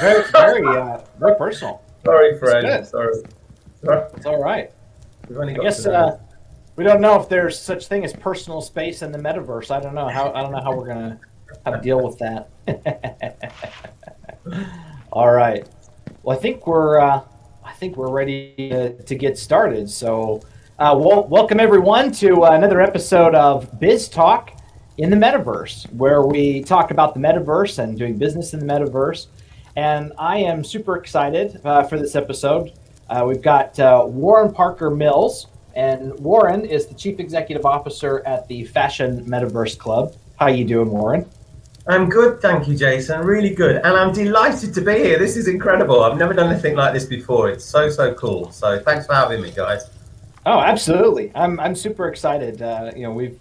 very personal. Sorry, It's friend. good. Sorry. It's all right. We've only I got guess we don't know if there's such thing as personal space in the metaverse. I don't know how we're gonna how to deal with that. All right. Well, I think we're ready to get started. So, welcome everyone to another episode of BizzTalk in the Metaverse, where we talk about the metaverse and doing business in the metaverse. And I am super excited for this episode. We've got Warren Parker Mills, and Warren is the Chief Executive Officer at the Fashion Metaverse Club. How you doing, Warren? I'm good, thank you, Jason. Really good. And I'm delighted to be here. This is incredible. I've never done anything like this before. It's so cool. So thanks for having me, guys. Oh, absolutely. I'm super excited.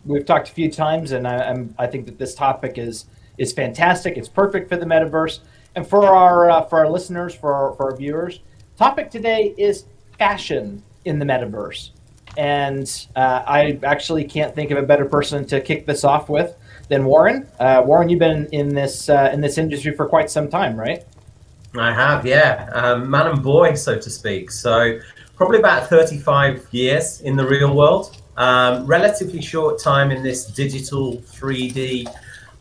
We've talked a few times, and I think that this topic is fantastic. It's perfect for the metaverse, and for our listeners, for our viewers. Topic today is fashion in the metaverse, and I actually can't think of a better person to kick this off with than Warren. Warren, you've been in this industry for quite some time, right? I have, yeah. Man and boy, so to speak. So probably about 35 years in the real world. Relatively short time in this digital 3D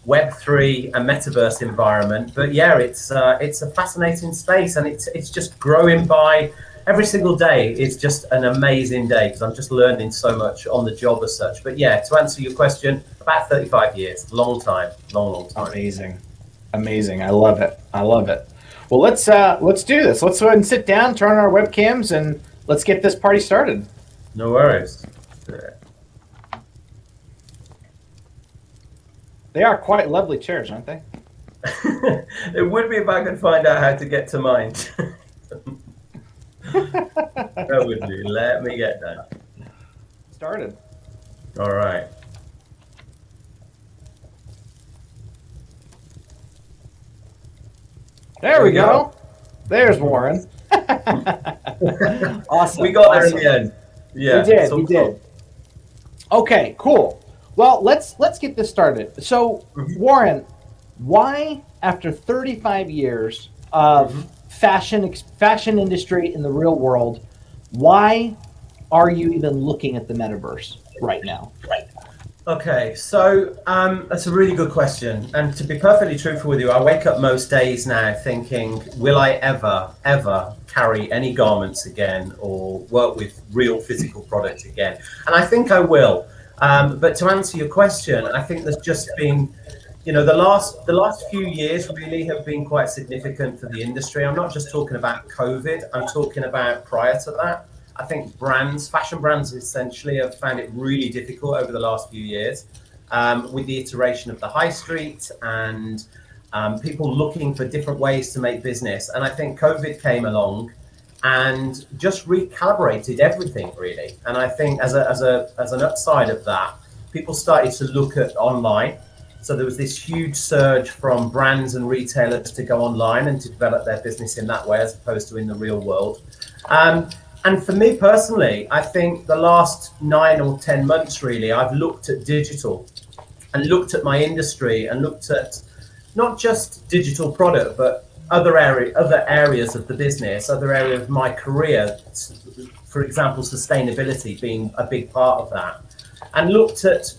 Web3 and metaverse environment, but yeah, it's a fascinating space, and it's just growing by every single day. It's just an amazing day because I'm just learning so much on the job as such. But yeah, to answer your question, about 35 years, long time. Amazing. I love it. Well, let's do this. Let's go ahead and sit down, turn on our webcams, and let's get this party started. No worries. They are quite lovely chairs, aren't they? It would be if I could find out how to get to mine. That would be. Let me get that. Started. All right. There we go. There's Warren. Awesome. We got there in the end. Yeah. We did. Okay, cool. Well, let's get this started. So, Warren, why, after 35 years of fashion industry in the real world, why are you even looking at the metaverse right now? Okay, so that's a really good question. And to be perfectly truthful with you, I wake up most days now thinking, will I ever carry any garments again or work with real physical products again? And I think I will. But to answer your question, I think there's just been, the last few years really have been quite significant for the industry. I'm not just talking about COVID, I'm talking about prior to that. I think fashion brands essentially have found it really difficult over the last few years with the iteration of the high street and people looking for different ways to make business. And I think COVID came along and just recalibrated everything really. And I think as an upside of that, people started to look at online. So there was this huge surge from brands and retailers to go online and to develop their business in that way, as opposed to in the real world. And for me personally, I think the last 9 or 10 months really, I've looked at digital and looked at my industry and looked at not just digital product, but other areas of the business, other areas of my career, for example, sustainability being a big part of that, and looked at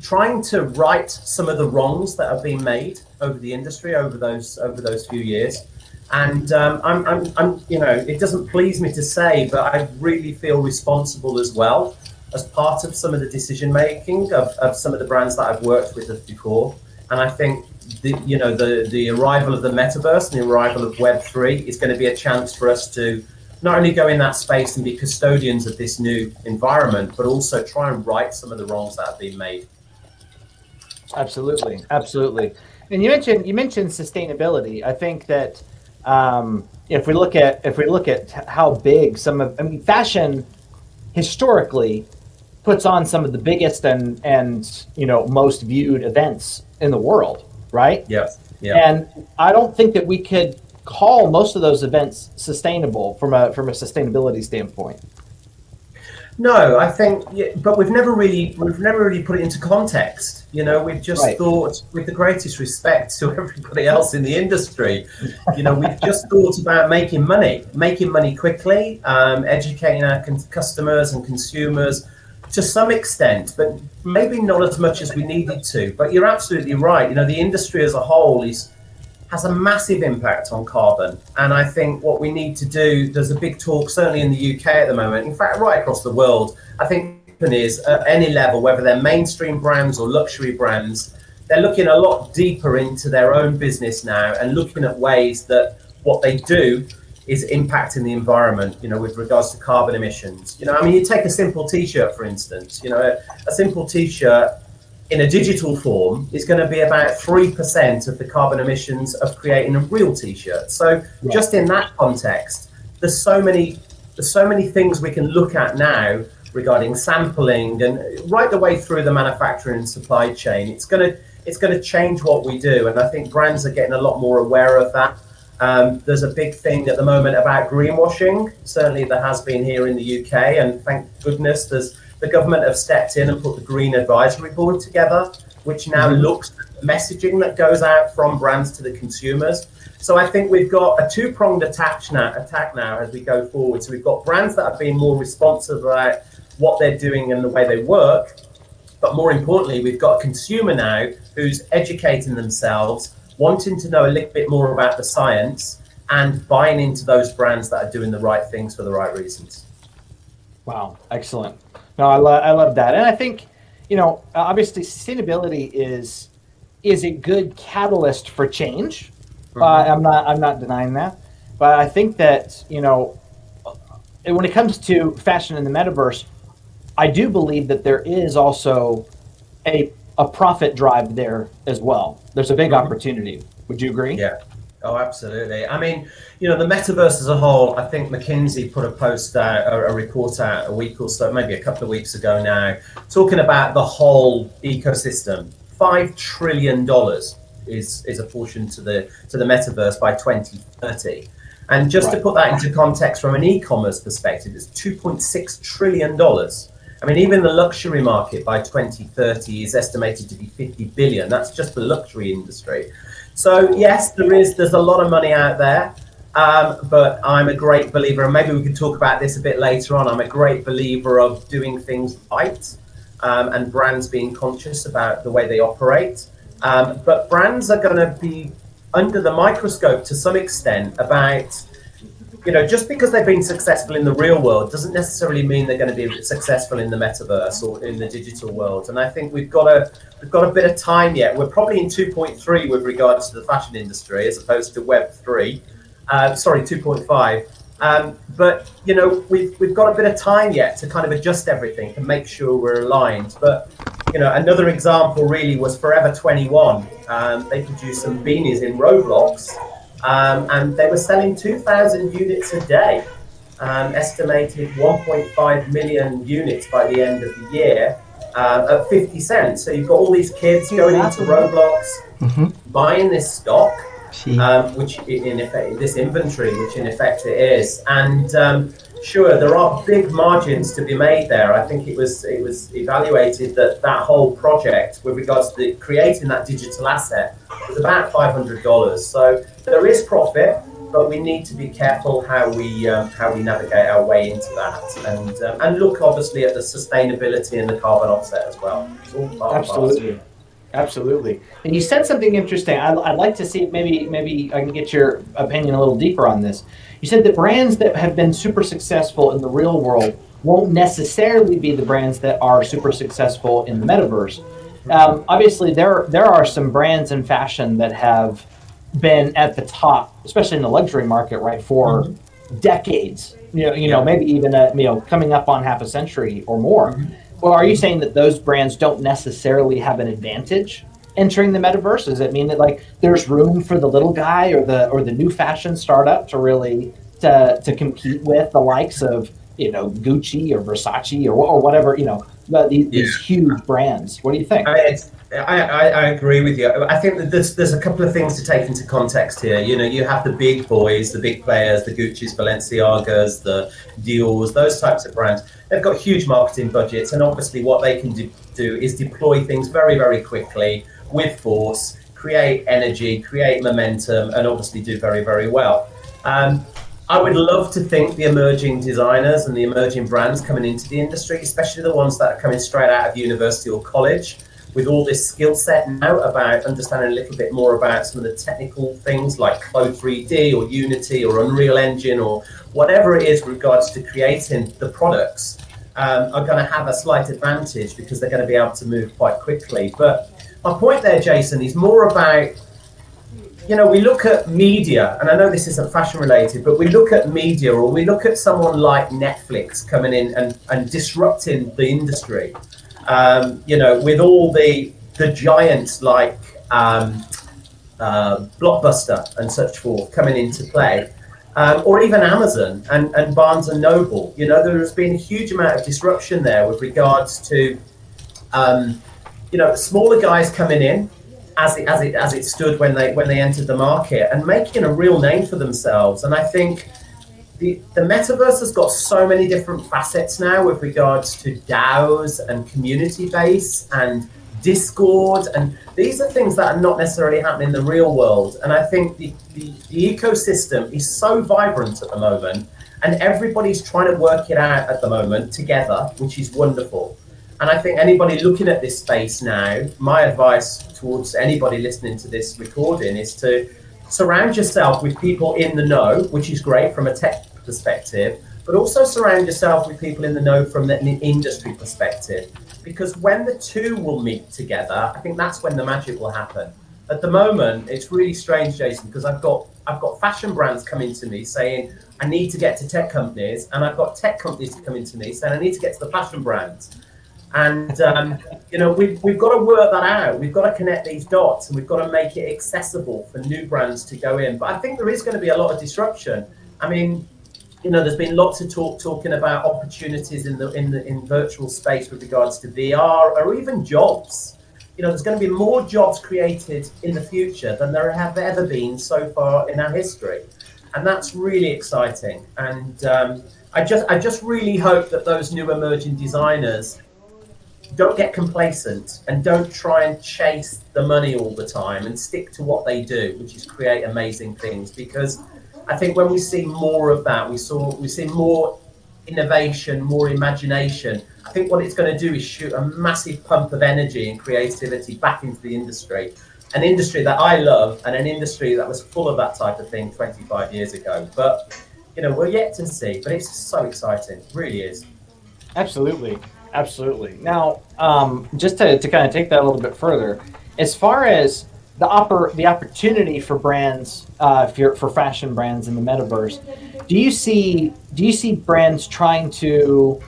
trying to right some of the wrongs that have been made over the industry over those few years. And I'm it doesn't please me to say, but I really feel responsible as well as part of some of the decision making of some of the brands that I've worked with before. And I think the arrival of the metaverse and the arrival of Web3 is going to be a chance for us to not only go in that space and be custodians of this new environment, but also try and right some of the wrongs that have been made. Absolutely. And you mentioned sustainability. I think that if we look at how big fashion historically puts on some of the biggest and most viewed events in the world, right? Yes. Yeah. And I don't think that we could call most of those events sustainable from a sustainability standpoint. No, I think, yeah, but we've never really put it into context. We've just Right. thought, with the greatest respect to everybody else in the industry, we've just thought about making money quickly, educating our customers and consumers to some extent, but maybe not as much as we needed to. But you're absolutely right. The industry as a whole has a massive impact on carbon. And I think what we need to do, there's a big talk, certainly in the UK at the moment, in fact, right across the world, I think companies at any level, whether they're mainstream brands or luxury brands, they're looking a lot deeper into their own business now and looking at ways that what they do is impacting the environment, with regards to carbon emissions. You take a simple t-shirt, for instance, a simple t-shirt in a digital form is going to be about 3% of the carbon emissions of creating a real t-shirt. So just in that context, there's so many things we can look at now regarding sampling and right the way through the manufacturing and supply chain. It's going to change what we do, and I think brands are getting a lot more aware of that. There's a big thing at the moment about greenwashing. Certainly there has been here in the UK, and thank goodness the government have stepped in and put the Green Advisory Board together, which now looks at the messaging that goes out from brands to the consumers. So I think we've got a two-pronged attack now as we go forward. So we've got brands that are being more responsive about what they're doing and the way they work. But more importantly, we've got a consumer now who's educating themselves, wanting to know a little bit more about the science and buying into those brands that are doing the right things for the right reasons. Wow, excellent. No, I love that, and I think obviously sustainability is a good catalyst for change. I'm not denying that, but I think that when it comes to fashion in the metaverse, I do believe that there is also a profit drive there as well. There's a big opportunity. Would you agree? Yeah. Oh, absolutely. The metaverse as a whole, I think McKinsey put a post out, a report out a week or so, maybe a couple of weeks ago now, talking about the whole ecosystem. $5 trillion is apportioned to the metaverse by 2030. And just to put that into context from an e-commerce perspective, it's $2.6 trillion. Even the luxury market by 2030 is estimated to be 50 billion. That's just the luxury industry. So yes, there's a lot of money out there, but I'm a great believer, and maybe we can talk about this a bit later on. I'm a great believer of doing things right, and brands being conscious about the way they operate. But brands are going to be under the microscope to some extent about, just because they've been successful in the real world doesn't necessarily mean they're going to be successful in the metaverse or in the digital world. And I think we've got a bit of time yet. We're probably in 2.3 with regards to the fashion industry as opposed to Web 3. 2.5. But we've got a bit of time yet to kind of adjust everything and make sure we're aligned. But another example really was Forever 21. They produced some beanies in Roblox. And they were selling 2,000 units a day, estimated 1.5 million units by the end of the year at 50 cents. So you've got all these kids going into Roblox, buying this stock, which in effect, this inventory, which in effect it is. And sure, there are big margins to be made there. I think it was evaluated that whole project with regards to creating that digital asset was about $500. So there is profit, but we need to be careful how we navigate our way into that, and look obviously at the sustainability and the carbon offset as well. It's all part of Absolutely. And you said something interesting. I'd like to see maybe I can get your opinion a little deeper on this. You said that brands that have been super successful in the real world won't necessarily be the brands that are super successful in the metaverse. Obviously, there are some brands in fashion that have been at the top, especially in the luxury market, right, for decades. Maybe even coming up on half a century or more. Well, are you saying that those brands don't necessarily have an advantage entering the metaverse? Does it mean that there's room for the little guy or the new fashion startup to really to compete with the likes of Gucci or Versace or whatever, these huge brands. What do you think? I agree with you. I think that there's a couple of things to take into context here. You have the big boys, the big players, the Gucci's, Balenciagas, the Dior's, those types of brands. They've got huge marketing budgets, and obviously what they can do is deploy things very, very quickly with force, create energy, create momentum, and obviously do very, very well. I would love to think the emerging designers and the emerging brands coming into the industry, especially the ones that are coming straight out of university or college, with all this skill set now about understanding a little bit more about some of the technical things like Code 3D or Unity or Unreal Engine or whatever it is with regards to creating the products, are going to have a slight advantage because they're going to be able to move quite quickly. But my point there, Jason, is more about, we look at media, and I know this isn't fashion related, but we look at media, or we look at someone like Netflix coming in and disrupting the industry. With all the giants like Blockbuster and such forth coming into play, or even Amazon and Barnes and Noble. There has been a huge amount of disruption there with regards to smaller guys coming in as it stood when they entered the market and making a real name for themselves. And I think the metaverse has got so many different facets now with regards to DAOs and community base and Discord, and these are things that are not necessarily happening in the real world. And I think the ecosystem is so vibrant at the moment, and everybody's trying to work it out at the moment together, which is wonderful. And I think anybody looking at this space now, my advice towards anybody listening to this recording is to surround yourself with people in the know, which is great from a tech perspective, but also surround yourself with people in the know from the industry perspective. Because when the two will meet together, I think that's when the magic will happen. At the moment, it's really strange, Jason, because I've got fashion brands coming to me saying, I need to get to tech companies, and I've got tech companies coming to me saying, I need to get to the fashion brands. And, we've got to work that out. We've got to connect these dots, and we've got to make it accessible for new brands to go in. But I think there is going to be a lot of disruption. I mean, there's been lots of talking about opportunities in virtual space with regards to VR or even jobs. There's going to be more jobs created in the future than there have ever been so far in our history. And that's really exciting. And I just really hope that those new emerging designers don't get complacent and don't try and chase the money all the time, and stick to what they do, which is create amazing things. Because I think when we see more of that, we see more innovation, more imagination. I think what it's going to do is shoot a massive pump of energy and creativity back into the industry, an industry that I love and an industry that was full of that type of thing 25 years ago. But we're yet to see, but it's so exciting, it really is. Absolutely. Now, just to kind of take that a little bit further, as far as the opportunity for brands, for fashion brands in the metaverse, do you see brands trying to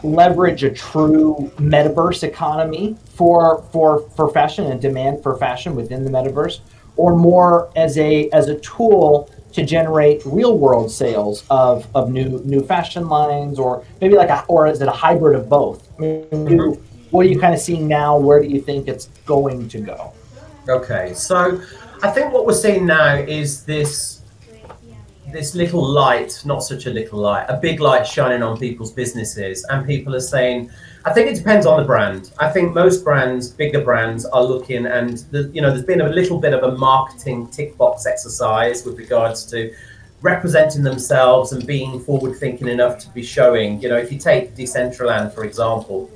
leverage a true metaverse economy for fashion and demand for fashion within the metaverse, or more as a tool to generate real world sales of new fashion lines, or maybe or is it a hybrid of both? I mean, what are you kind of seeing now? Where do you think it's going to go? Okay, so I think what we're seeing now is this little light, not such a little light, a big light shining on people's businesses, and people are saying, I think it depends on the brand. I think most brands, bigger brands, are looking, and there's been a little bit of a marketing tick box exercise with regards to representing themselves and being forward thinking enough to be showing. If you take Decentraland, for example,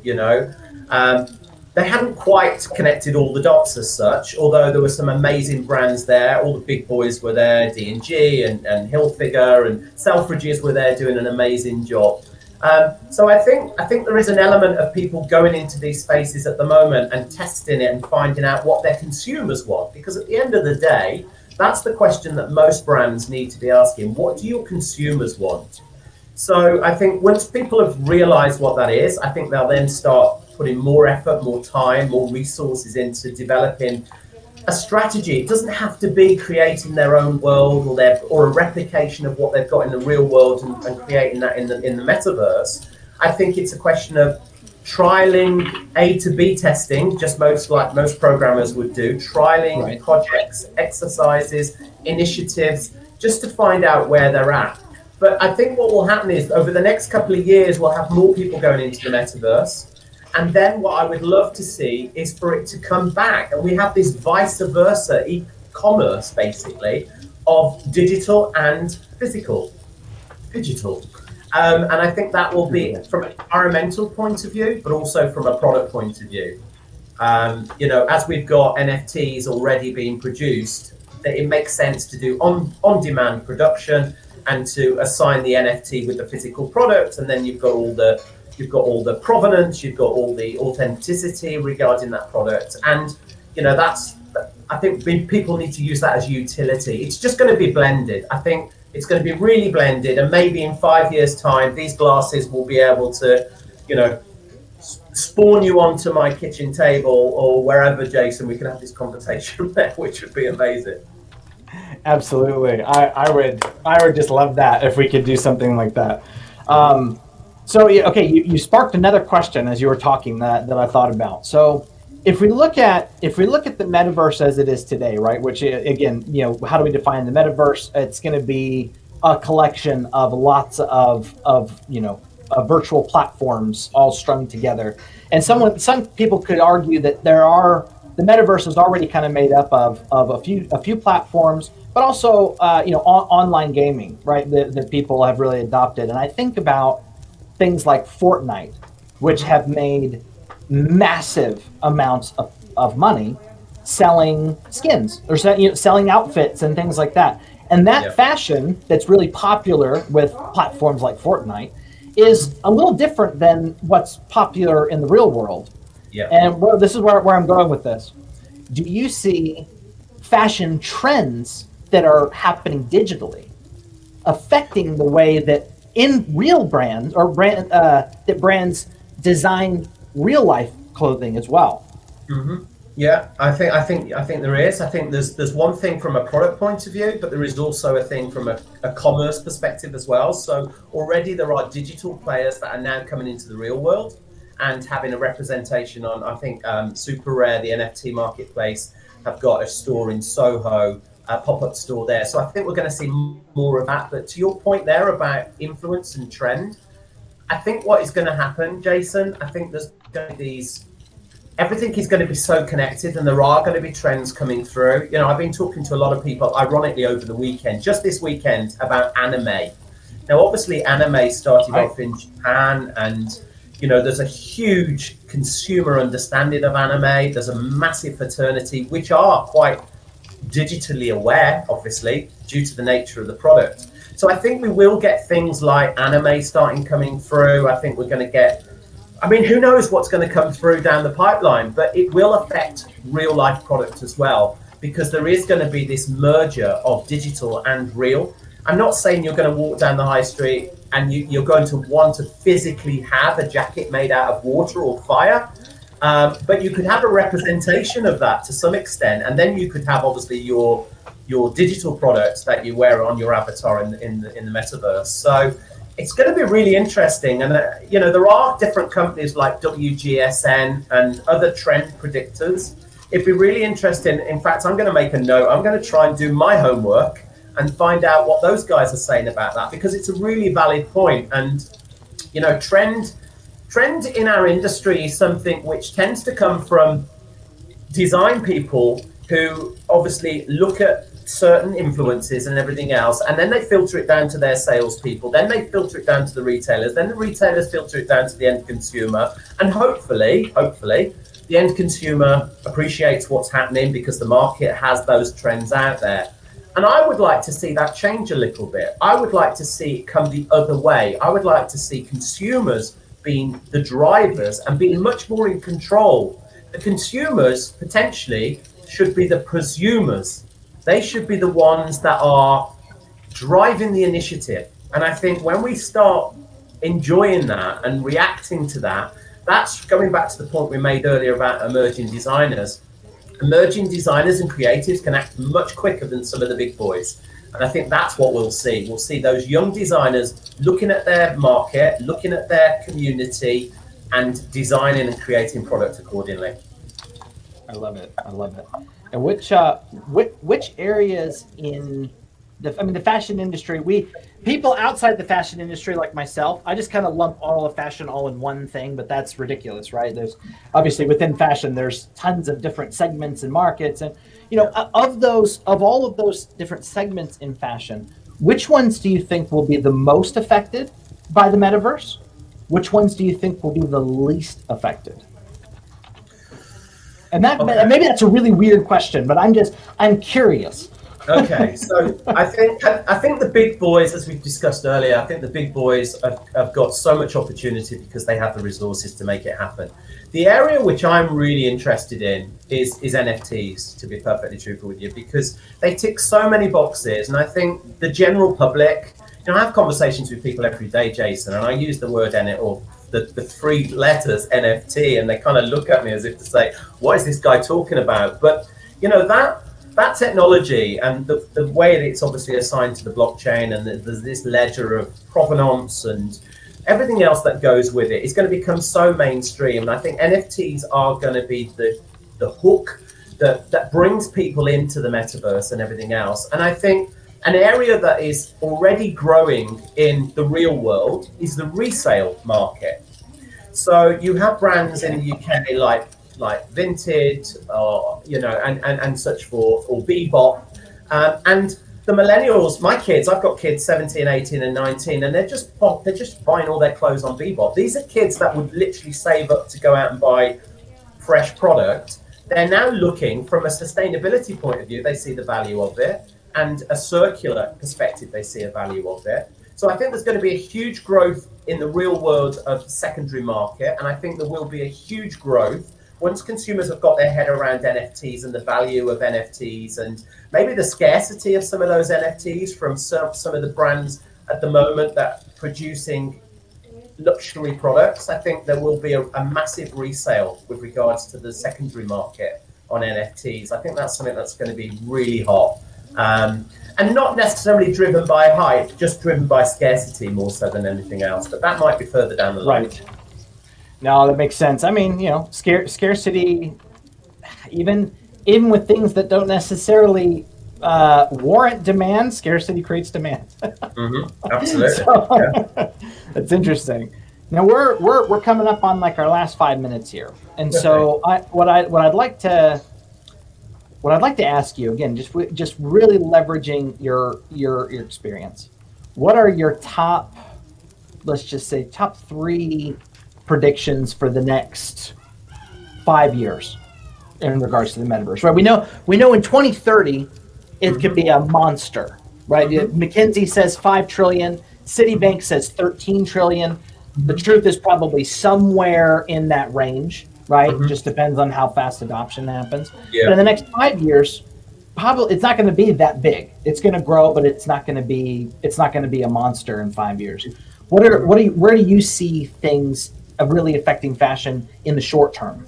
they hadn't quite connected all the dots as such, although there were some amazing brands there. All the big boys were there, D&G and Hilfiger and Selfridges were there doing an amazing job. So I think there is an element of people going into these spaces at the moment and testing it and finding out what their consumers want. Because at the end of the day, that's the question that most brands need to be asking. What do your consumers want? So I think once people have realized what that is, I think they'll then start putting more effort, more time, more resources into developing a strategy. It doesn't have to be creating their own world or a replication of what they've got in the real world and creating that in the metaverse. I think it's a question of trialing A to B testing, just like most programmers would do, trialing projects, exercises, initiatives, just to find out where they're at. But I think what will happen is over the next couple of years, we'll have more people going into the metaverse. And then what I would love to see is for it to come back. And we have this vice versa e-commerce, basically, of digital and physical. Digital. And I think that will be from an environmental point of view, but also from a product point of view. As we've got NFTs already being produced, that it makes sense to do on-demand production and to assign the NFT with the physical product, and then you've got all the provenance, you've got all the authenticity regarding that product, and I think people need to use that as utility. It's just going to be blended. I think it's going to be really blended, and maybe in 5 years' time, these glasses will be able to, spawn you onto my kitchen table or wherever, Jason. We can have this conversation there, which would be amazing. Absolutely, I would just love that if we could do something like that. So you sparked another question as you were talking that I thought about. So if we look at the metaverse as it is today, right? Which again, how do we define the metaverse? It's going to be a collection of lots of virtual platforms all strung together. And some people could argue that the metaverse is already kind of made up of a few platforms, but also online gaming, right? That people have really adopted. And I think about things like Fortnite, which have made massive amounts of money selling skins or selling outfits and things like that. And that fashion that's really popular with platforms like Fortnite is a little different than what's popular in the real world. Yeah. And this is where I'm going with this. Do you see fashion trends that are happening digitally affecting the way that in real brands or that brands design real life clothing as well? Mm-hmm. Yeah, I think there is. I think there's one thing from a product point of view, but there is also a thing from a commerce perspective as well. So already there are digital players that are now coming into the real world and having a representation on. I think Super Rare, the NFT marketplace, have got a store in Soho, a pop-up store there. So I think we're going to see more of that. But to your point there about influence and trend, I think what is going to happen, Jason, I think there's going to be everything is going to be so connected, and there are going to be trends coming through. I've been talking to a lot of people, ironically, over the weekend, just this weekend, about anime. Now, obviously, anime started off in Japan, and there's a huge consumer understanding of anime. There's a massive fraternity, which are quite digitally aware, obviously, due to the nature of the product. So I think we will get things like anime coming through. I think we're going to get, who knows what's going to come through down the pipeline, but it will affect real life product as well, because there is going to be this merger of digital and real. I'm not saying you're going to walk down the high street and you're going to want to physically have a jacket made out of water or fire, but you could have a representation of that to some extent, and then you could have obviously your digital products that you wear on your avatar in the metaverse. So it's going to be really interesting. And, there are different companies like WGSN and other trend predictors. It'd be really interesting. In fact, I'm going to make a note. I'm going to try and do my homework and find out what those guys are saying about that, because it's a really valid point. And, trend in our industry is something which tends to come from design people who obviously look at certain influences and everything else, and then they filter it down to their salespeople, then they filter it down to the retailers, then the retailers filter it down to the end consumer, and hopefully the end consumer appreciates what's happening because the market has those trends out there. And I would like to see that change a little bit. I would like to see it come the other way. I would like to see consumers being the drivers and being much more in control. The consumers potentially should be the prosumers. They should be the ones that are driving the initiative. And I think when we start enjoying that and reacting to that, that's going back to the point we made earlier about emerging designers. emerging designers and creatives can act much quicker than some of the big boys. And I think that's what we'll see. We'll see those young designers looking at their market, looking at their community, and designing and creating product accordingly. I love it. I love it. And which areas in the fashion industry, people outside the fashion industry like myself, I just kind of lump all of fashion all in one thing, but that's ridiculous, right? There's obviously within fashion, there's tons of different segments and markets. And, of all of those different segments in fashion, which ones do you think will be the most affected by the metaverse? Which ones do you think will be the least affected? And maybe that's a really weird question, but I'm curious. Okay, so I think the big boys, as we've discussed earlier, I think the big boys have got so much opportunity because they have the resources to make it happen. The area which I'm really interested in is NFTs, to be perfectly truthful with you, because they tick so many boxes. And I think the general public, I have conversations with people every day, Jason, and I use the word the three letters NFT, and they kind of look at me as if to say, what is this guy talking about? But, that technology and the way that it's obviously assigned to the blockchain, and there's this ledger of provenance and everything else that goes with it, is going to become so mainstream. And I think NFTs are going to be the hook that brings people into the metaverse and everything else. And I think an area that is already growing in the real world is the resale market. So you have brands in the UK like Vinted, or and such forth, or Bebop, and the millennials. My kids, I've got kids 17, 18, and 19, and they're just buying all their clothes on Bebop. These are kids that would literally save up to go out and buy fresh product. They're now looking from a sustainability point of view. They see the value of it, and a circular perspective, they see a value of it. So I think there's going to be a huge growth in the real world of secondary market, and I think there will be a huge growth once consumers have got their head around NFTs and the value of NFTs, and maybe the scarcity of some of those NFTs from some of the brands at the moment that are producing luxury products. I think there will be a massive resale with regards to the secondary market on NFTs. I think that's something that's going to be really hot. And not necessarily driven by hype, just driven by scarcity more so than anything else. But that might be further down the line. Right. No, that makes sense. I mean, scarcity, even with things that don't necessarily warrant demand, scarcity creates demand. Absolutely. That's interesting. Now we're coming up on like our last 5 minutes here, and so what I'd like to ask you again, just really leveraging your experience. What are your top, let's just say, top 3 predictions for the next 5 years in regards to the metaverse? Right, we know in 2030 it could be a monster. Right, McKinsey says 5 trillion. Citibank says 13 trillion. The truth is probably somewhere in that range. Right, just depends on how fast adoption happens. But in the next 5 years, probably it's not going to be that big. It's going to grow, but it's not going to be a monster in 5 years. Where do you see things really affecting fashion in the short term?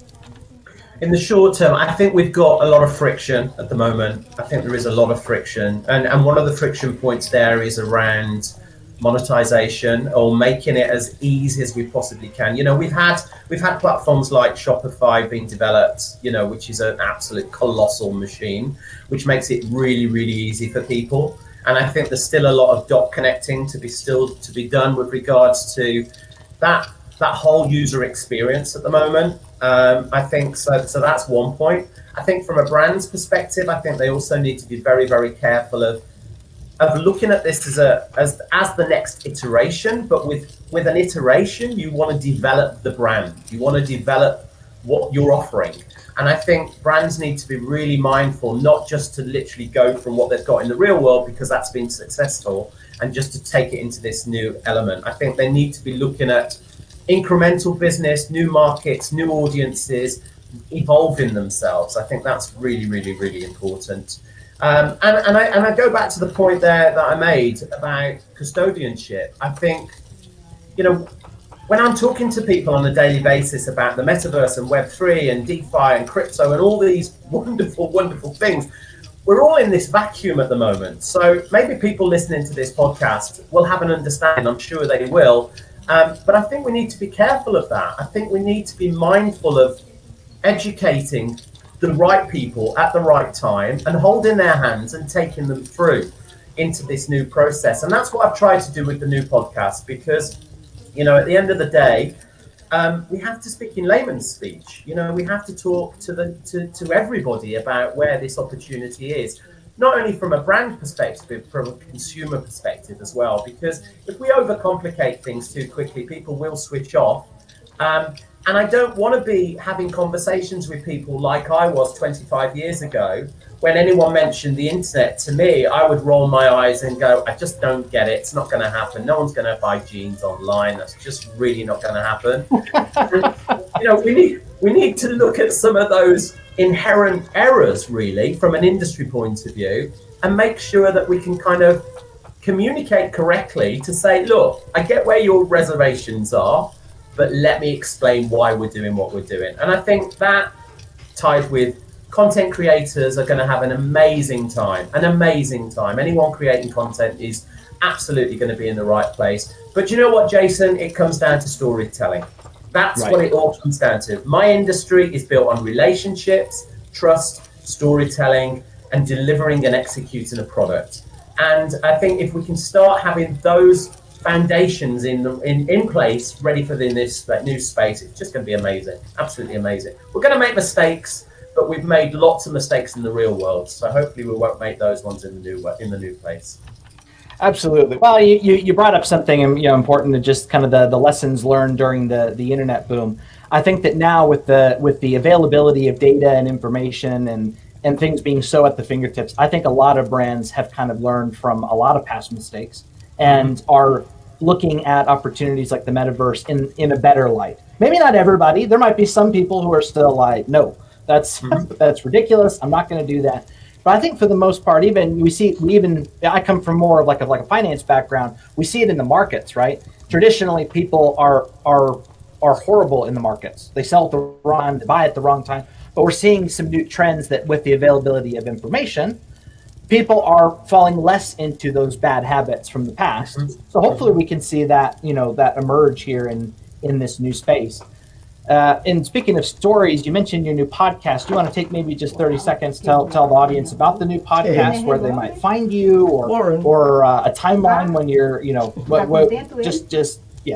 In the short term, I think we've got a lot of friction at the moment. I think there is a lot of friction, and one of the friction points there is around monetization, or making it as easy as we possibly can. We've had platforms like Shopify being developed, which is an absolute colossal machine, which makes it really, really easy for people. And I think there's still a lot of dot connecting to be done with regards to that whole user experience at the moment. I think so that's one point. I think from a brand's perspective, I think they also need to be very, very careful of looking at this as the next iteration. But with an iteration, you want to develop the brand. You want to develop what you're offering. And I think brands need to be really mindful, not just to literally go from what they've got in the real world, because that's been successful, and just to take it into this new element. I think they need to be looking at incremental business, new markets, new audiences, evolving themselves. I think that's really, really, really important. And I go back to the point there that I made about custodianship. I think, when I'm talking to people on a daily basis about the metaverse and Web3 and DeFi and crypto and all these wonderful, wonderful things, we're all in this vacuum at the moment. So maybe people listening to this podcast will have an understanding. I'm sure they will. But I think we need to be careful of that. I think we need to be mindful of educating the right people at the right time and holding their hands and taking them through into this new process. And that's what I've tried to do with the new podcast, because, you know, at the end of the day, we have to speak in layman's speech. You know, we have to talk to everybody about where this opportunity is, not only from a brand perspective, but from a consumer perspective as well. Because if we overcomplicate things too quickly, people will switch off. And I don't want to be having conversations with people like I was 25 years ago. When anyone mentioned the internet to me, I would roll my eyes and go, I just don't get it. It's not going to happen. No one's going to buy jeans online. That's just really not going to happen. You know, we need to look at some of those inherent errors, really, from an industry point of view, and make sure that we can kind of communicate correctly to say, look, I get where your reservations are, but let me explain why we're doing what we're doing. And I think that, tied with content creators, are going to have an amazing time. Anyone creating content is absolutely going to be in the right place. But you know what, Jason? It comes down to storytelling. That's right. What it all comes down to. My industry is built on relationships, trust, storytelling, and delivering and executing a product. And I think if we can start having those foundations in place, ready for this new space, it's just going to be amazing. Absolutely amazing. We're going to make mistakes, but we've made lots of mistakes in the real world, so hopefully we won't make those ones in the new place. Absolutely. Well, you brought up something important, to just kind of the lessons learned during the internet boom. I think that now with the availability of data and information and things being so at the fingertips, I think a lot of brands have kind of learned from a lot of past mistakes and are looking at opportunities like the metaverse in a better light. Maybe not everybody. There might be some people who are still like, no, that's ridiculous. I'm not going to do that. But I think for the most part, I come from more of like a finance background. We see it in the markets, right? Traditionally, people are horrible in the markets. They sell at the wrong time, they buy at the wrong time. But we're seeing some new trends that with the availability of information, people are falling less into those bad habits from the past. So hopefully we can see that, that emerge here in this new space. And speaking of stories, you mentioned your new podcast. Do you want to take maybe just 30 seconds to tell the audience about the new podcast, where they might find you, or a timeline when you're,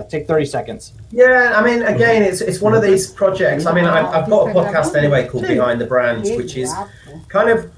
take 30 seconds. Yeah, I mean, again, it's one of these projects. I mean, I've got a podcast anyway called Behind the Brands, which is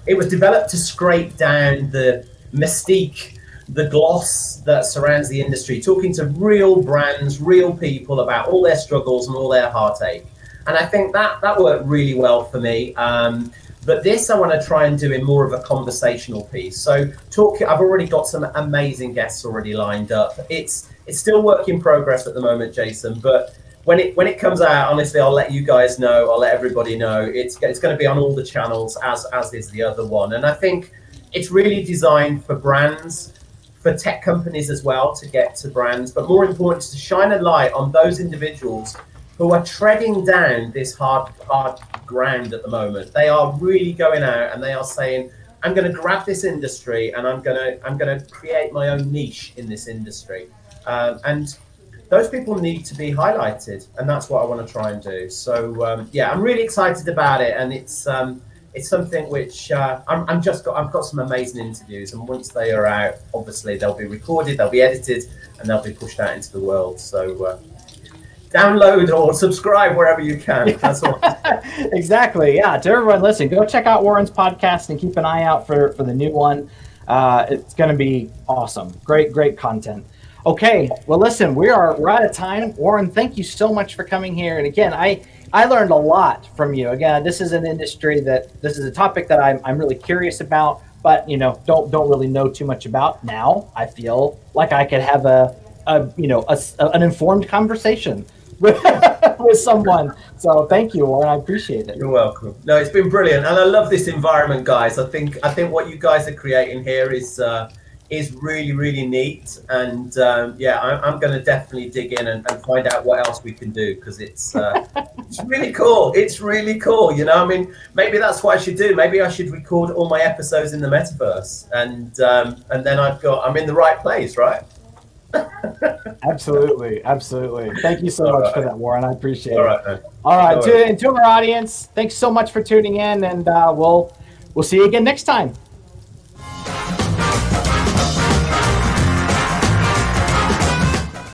it was developed to scrape down the mystique, the gloss that surrounds the industry, talking to real brands, real people about all their struggles and all their heartache. And I think that worked really well for me. But this I want to try and do in more of a conversational piece. So I've already got some amazing guests already lined up. It's still work in progress at the moment, Jason, but when it comes out, honestly, I'll let you guys know. I'll let everybody know. It's going to be on all the channels, as is the other one. And I think it's really designed for brands, for tech companies as well, to get to brands, but more important, to shine a light on those individuals who are treading down this hard ground at the moment. They are really going out and they are saying, I'm going to grab this industry and I'm going to create my own niche in this industry. And those people need to be highlighted, and that's what I want to try and do. So I'm really excited about it, and it's something which I've got some amazing interviews, and once they are out, obviously they'll be recorded, they'll be edited, and they'll be pushed out into the world. So download or subscribe wherever you can. That's all. Exactly. Yeah. To everyone listening, go check out Warren's podcast and keep an eye out for the new one. It's going to be awesome. Great content. Okay, well, listen, we're out of time. Warren, thank you so much for coming here. And again, I learned a lot from you. Again, this is an industry this is a topic that I'm really curious about, but don't really know too much about. Now I feel like I could have an informed conversation with someone. So thank you, Warren. I appreciate it. You're welcome. No, it's been brilliant, and I love this environment, guys. I think what you guys are creating here is is really, really neat. And yeah, I'm going to definitely dig in and find out what else we can do, because it's really cool. It's really cool. You know, I mean, maybe that's what I should do. Maybe I should record all my episodes in the metaverse, and then I'm in the right place, right? Absolutely, absolutely. Thank you so All much for right. that, Warren. I appreciate All it. right, man. All right, No worries. to our audience, thanks so much for tuning in, and we'll see you again next time.